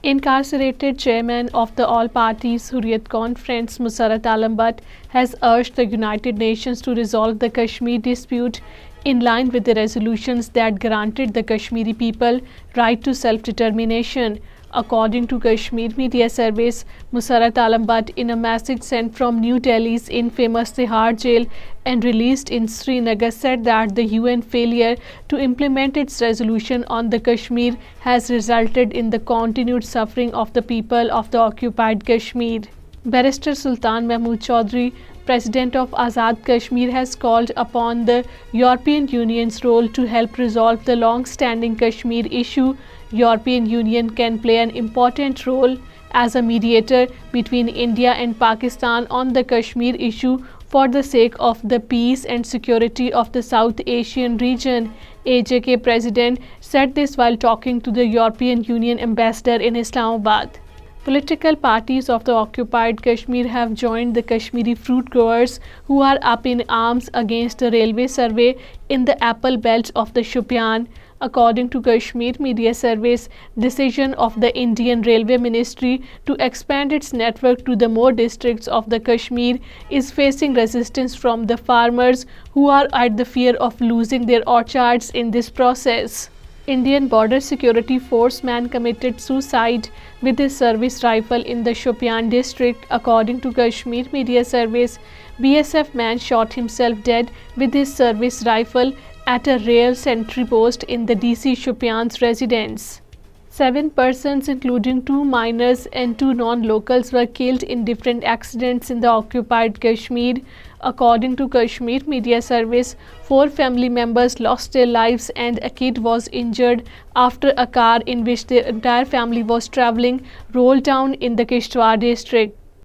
Incarcerated chairman of the All Parties Hurriyat Conference, Musarrat Alam Butt, has urged the United Nations to resolve the Kashmir dispute in line with the resolutions that granted the Kashmiri people right to self-determination. According to Kashmir Media Service, Musarrat Alam Butt, in a message sent from New Delhi's infamous Tihar jail and released in Srinagar, said that the UN failure to implement its resolution on the Kashmir has resulted in the continued suffering of the people of the occupied Kashmir. Barrister Sultan Mahmood Chaudhry, President of Azad Kashmir, has called upon the European Union's role to help resolve the long-standing Kashmir issue. European Union can play an important role as a mediator between India and Pakistan on the Kashmir issue for the sake of the peace and security of the South Asian region. AJK President said this while talking to the European Union ambassador in Islamabad. Political parties of the occupied Kashmir have joined the Kashmiri fruit growers who are up in arms against the railway survey in the apple belt of the Shopian. According to Kashmir Media Service, decision of the Indian Railway Ministry to expand its network to the more districts of the Kashmir is facing resistance from the farmers who are at the fear of losing their orchards in this process. Indian Border Security Force man committed suicide with his service rifle in the Shopian district. According to Kashmir Media Service, BSF man shot himself dead with his service rifle at a rail sentry post in the DC Shopian's residence. 7 persons, including 2 minors and 2 non-locals, were killed in different accidents in the occupied Kashmir. According to Kashmir Media Service, 4 family members lost their lives and a kid was injured after a car in which their entire family was traveling rolled down in the Kishtwar district.